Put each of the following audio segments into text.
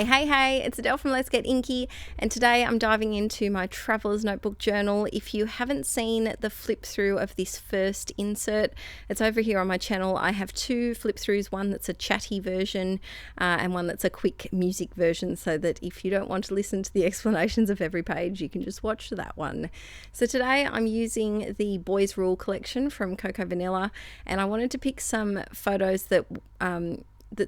Hey, it's Adele from Let's Get Inky, and today I'm diving into my Traveler's Notebook journal. If you haven't seen the flip through of this first insert, it's over here on my channel. I have two flip throughs, one that's a chatty version and one that's a quick music version, so that if you don't want to listen to the explanations of every page, you can just watch that one. So today I'm using the Boys Rule collection from Coco Vanilla, and I wanted to pick some photos that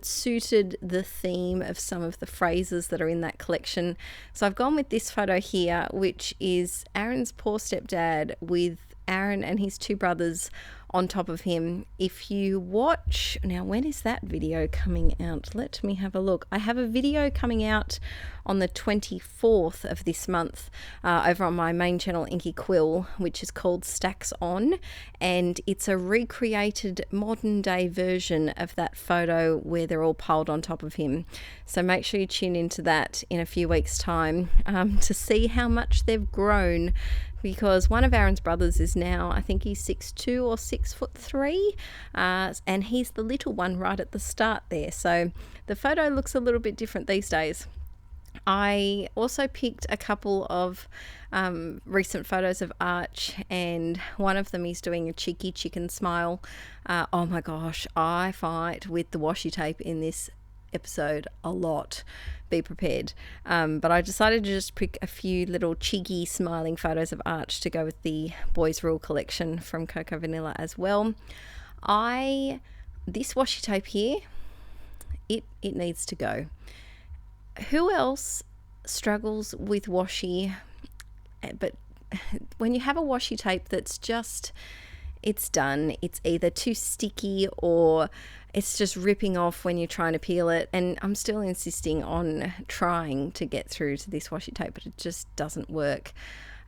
suited the theme of some of the phrases that are in that collection. So I've gone with this photo here, which is Aaron's poor stepdad with Aaron and his two brothers on top of him. If you watch, now when is that video coming out? Let me have a look. I have a video coming out on the 24th of this month over on my main channel Inky Quill, which is called Stacks On, and it's a recreated modern day version of that photo where they're all piled on top of him. So make sure you tune into that in a few weeks time to see how much they've grown, because one of Aaron's brothers is now, I think he's 6'2" or 6'3", and he's the little one right at the start there. So the photo looks a little bit different these days. I also picked a couple of recent photos of Arch, and one of them is doing a cheeky chicken smile. Oh my gosh, I fight with the washi tape in this episode a lot. Be prepared. But I decided to just pick a few little cheeky smiling photos of Arch to go with the Boys Rule collection from Coco Vanilla as well. This washi tape here, it needs to go. Who else struggles with washi? But when you have a washi tape that's just, it's done, it's either too sticky or it's just ripping off when you're trying to peel it. And I'm still insisting on trying to get through to this washi tape, but it just doesn't work.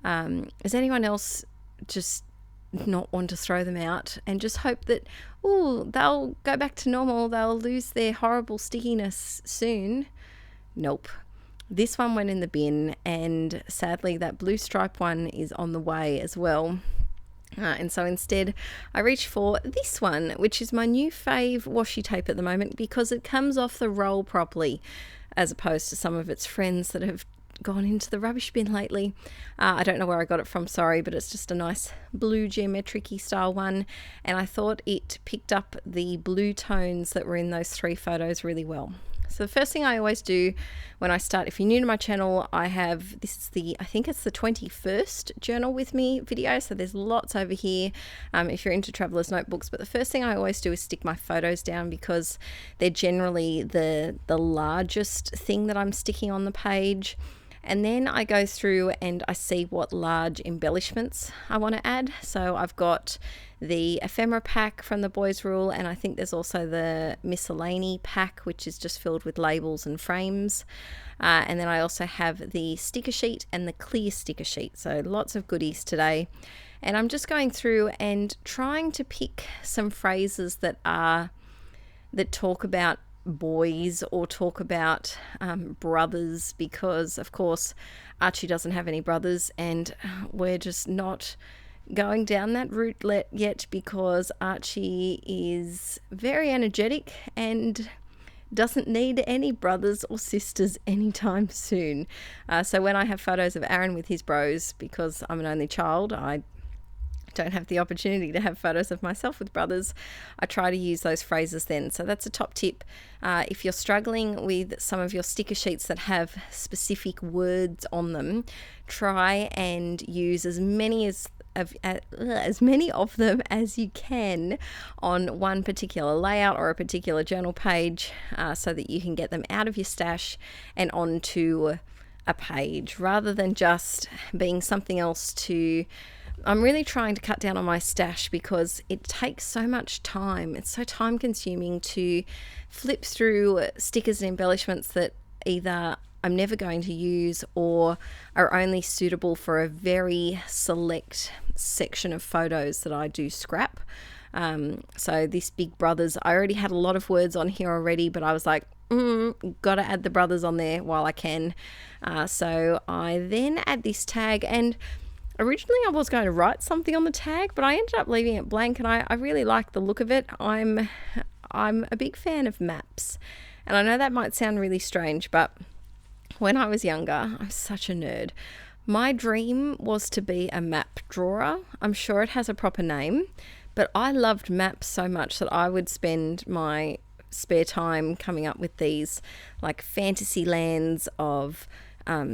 Does anyone else just not want to throw them out and just hope that, they'll go back to normal, they'll lose their horrible stickiness soon? Nope. This one went in the bin, and sadly that blue stripe one is on the way as well. And so instead I reached for this one, which is my new fave washi tape at the moment, because it comes off the roll properly, as opposed to some of its friends that have gone into the rubbish bin lately. I don't know where I got it from, sorry, but it's just a nice blue geometric-y style one, and I thought it picked up the blue tones that were in those three photos really well. So the first thing I always do when I start, if you're new to my channel, I think it's the 21st Journal With Me video, so there's lots over here if you're into Traveler's Notebooks. But the first thing I always do is stick my photos down, because they're generally the largest thing that I'm sticking on the page. And then I go through and I see what large embellishments I want to add. So I've got the ephemera pack from the Boys Rule, and I think there's also the miscellany pack, which is just filled with labels and frames. And then I also have the sticker sheet and the clear sticker sheet. So lots of goodies today. And I'm just going through and trying to pick some phrases that talk about boys or talk about brothers, because of course Archie doesn't have any brothers, and we're just not going down that route yet, because Archie is very energetic and doesn't need any brothers or sisters anytime soon. So when I have photos of Aaron with his bros, because I'm an only child, I don't have the opportunity to have photos of myself with brothers, I try to use those phrases then. So that's a top tip. If you're struggling with some of your sticker sheets that have specific words on them, try and use as many of them as you can on one particular layout or a particular journal page, so that you can get them out of your stash and onto a page, rather than just being something else to... I'm really trying to cut down on my stash, because it takes so much time. It's so time consuming to flip through stickers and embellishments that either I'm never going to use or are only suitable for a very select section of photos that I do scrap. So this Big Brothers, I already had a lot of words on here already, but I was like, gotta add the brothers on there while I can. So I then add this tag, and originally I was going to write something on the tag, but I ended up leaving it blank, and I really like the look of it. I'm a big fan of maps, and I know that might sound really strange, but when I was younger, I'm such a nerd. My dream was to be a map drawer. I'm sure it has a proper name, but I loved maps so much that I would spend my spare time coming up with these like fantasy lands of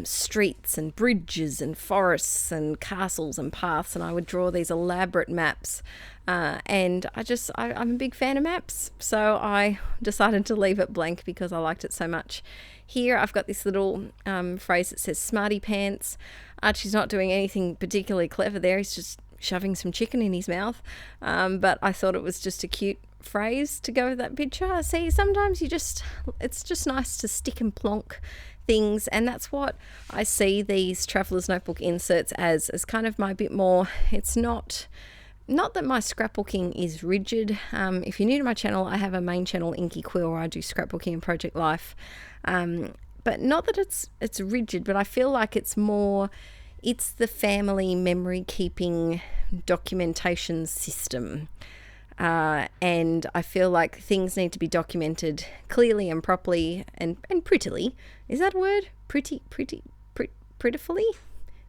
streets and bridges and forests and castles and paths, and I would draw these elaborate maps. And I'm a big fan of maps, so I decided to leave it blank because I liked it so much. Here I've got this little phrase that says smarty pants. Archie's not doing anything particularly clever there. He's just shoving some chicken in his mouth. But I thought it was just a cute phrase to go with that picture. See, sometimes it's just nice to stick and plonk things, and that's what I see these Traveller's Notebook inserts as kind of my bit more. It's not that my scrapbooking is rigid. If you're new to my channel, I have a main channel, Inky Quill, where I do scrapbooking and project life. But not that it's rigid, but I feel like it's the family memory keeping documentation system. And I feel like things need to be documented clearly and properly and prettily. Is that a word? Prettifully?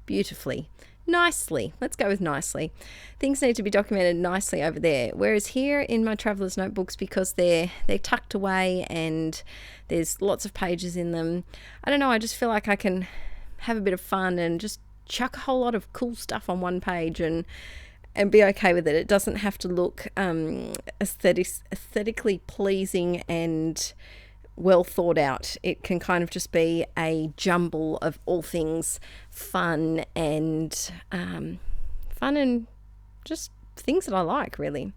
Beautifully. Nicely. Let's go with nicely. Things need to be documented nicely over there. Whereas here in my Traveller's Notebooks, because they're tucked away and there's lots of pages in them, I don't know, I just feel like I can have a bit of fun and just chuck a whole lot of cool stuff on one page and be okay with it. It doesn't have to look aesthetically pleasing and well thought out. It can kind of just be a jumble of all things fun and just things that I like, really.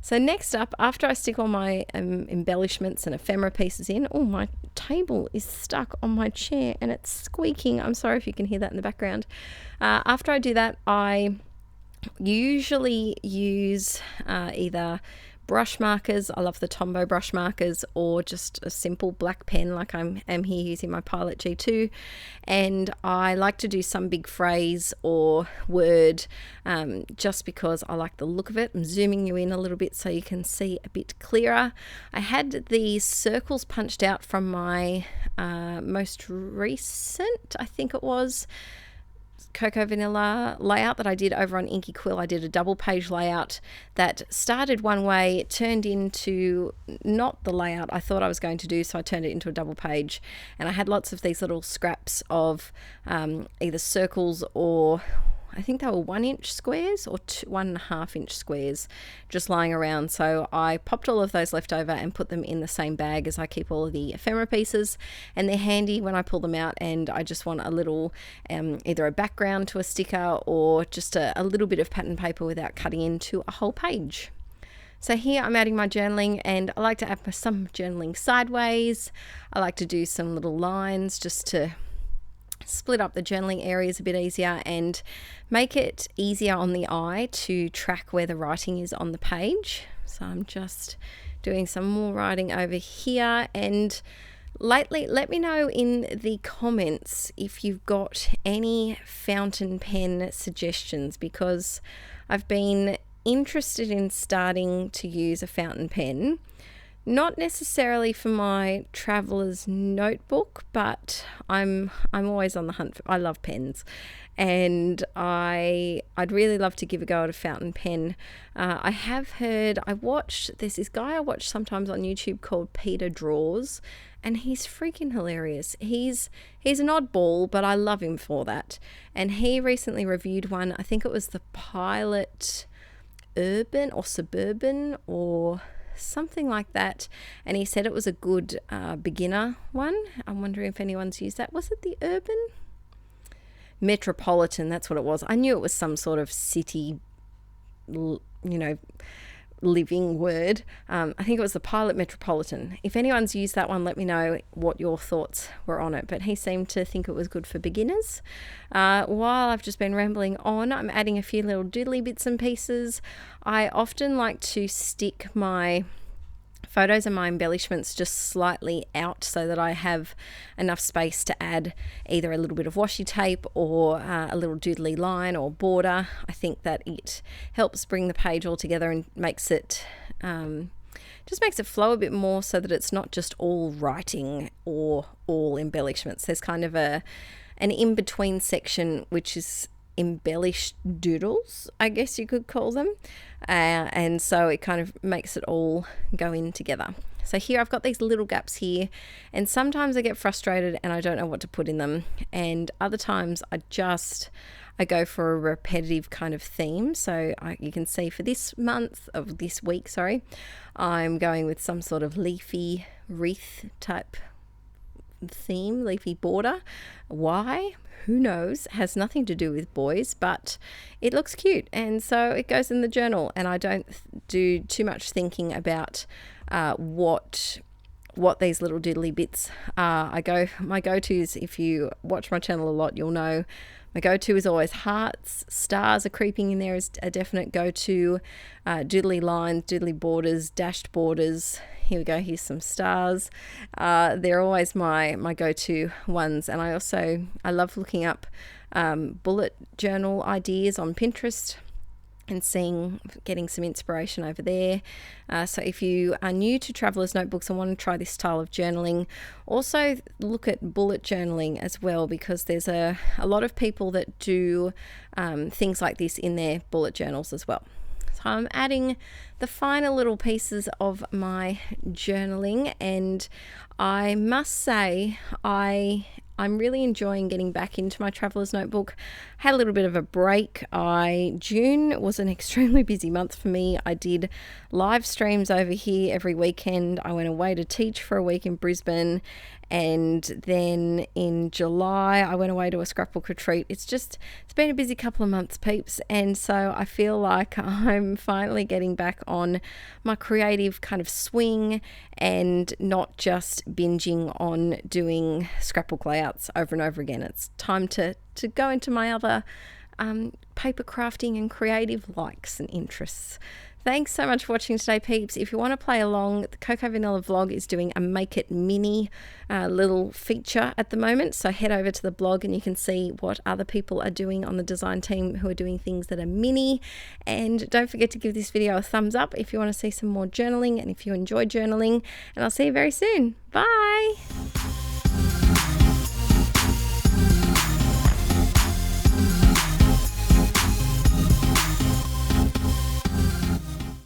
So next up, after I stick all my embellishments and ephemera pieces in, my table is stuck on my chair and it's squeaking. I'm sorry if you can hear that in the background. After I do that, I usually use either brush markers. I love the Tombow brush markers, or just a simple black pen like I am here using my Pilot G2. And I like to do some big phrase or word just because I like the look of it. I'm zooming you in a little bit so you can see a bit clearer. I had these circles punched out from my most recent, I think it was, Cocoa Vanilla layout that I did over on Inky Quill. I did a double page layout that started one way, it turned into not the layout I thought I was going to do, so I turned it into a double page, and I had lots of these little scraps of either circles or I think they were 1 inch squares or 1.5 inch squares just lying around. So I popped all of those left over and put them in the same bag as I keep all of the ephemera pieces, and they're handy when I pull them out and I just want a little either a background to a sticker or just a little bit of pattern paper without cutting into a whole page. So here I'm adding my journaling, and I like to add some journaling sideways. I like to do some little lines just to split up the journaling areas a bit easier and make it easier on the eye to track where the writing is on the page. So I'm just doing some more writing over here. And lately, let me know in the comments if you've got any fountain pen suggestions, because I've been interested in starting to use a fountain pen. Not necessarily for my Traveller's Notebook, but I'm always on the hunt I love pens, and I'd really love to give a go at a fountain pen. There's this guy I watch sometimes on YouTube called Peter Draws, and he's freaking hilarious. He's an oddball, but I love him for that. And he recently reviewed one, I think it was the Pilot Urban or Suburban or something like that, and he said it was a good beginner one. I'm wondering if anyone's used that. Was it the Urban? Metropolitan, that's what it was. I knew it was some sort of city, living word. I think it was the Pilot Metropolitan. If anyone's used that one, let me know what your thoughts were on it. But he seemed to think it was good for beginners. While I've just been rambling on, I'm adding a few little doodly bits and pieces. I often like to stick my photos and my embellishments just slightly out so that I have enough space to add either a little bit of washi tape or a little doodly line or border. I think that it helps bring the page all together and makes it just makes it flow a bit more so that it's not just all writing or all embellishments. There's kind of an in-between section which is embellished doodles, I guess you could call them, and so it kind of makes it all go in together. So here I've got these little gaps here, and sometimes I get frustrated and I don't know what to put in them, and other times I go for a repetitive kind of theme. So you can see for this week, I'm going with some sort of leafy wreath type theme, leafy border. Why? Who knows? Has nothing to do with boys, but it looks cute, and so it goes in the journal, and I don't do too much thinking about what these little diddly bits are. My go-tos, if you watch my channel a lot, you'll know my go-to is always hearts. Stars are creeping in there as a definite go-to. Doodly lines, doodly borders, dashed borders. Here we go, here's some stars. They're always my go-to ones. And I love looking up bullet journal ideas on Pinterest and getting some inspiration over there. So if you are new to Traveller's Notebooks and want to try this style of journaling, also look at bullet journaling as well, because there's a lot of people that do things like this in their bullet journals as well. So I'm adding the final little pieces of my journaling, and I must say I'm really enjoying getting back into my Traveller's Notebook. Had a little bit of a break. June was an extremely busy month for me. I did live streams over here every weekend. I went away to teach for a week in Brisbane, and then in July I went away to a scrapbook retreat. It's been a busy couple of months, peeps, and so I feel like I'm finally getting back on my creative kind of swing and not just binging on doing scrapbook layouts over and over again. It's time to go into my other paper crafting and creative likes and interests. Thanks so much for watching today, peeps. If you want to play along, the Coco Vanilla vlog is doing a Make It Mini little feature at the moment. So head over to the blog and you can see what other people are doing on the design team who are doing things that are mini. And don't forget to give this video a thumbs up if you want to see some more journaling and if you enjoy journaling. And I'll see you very soon. Bye.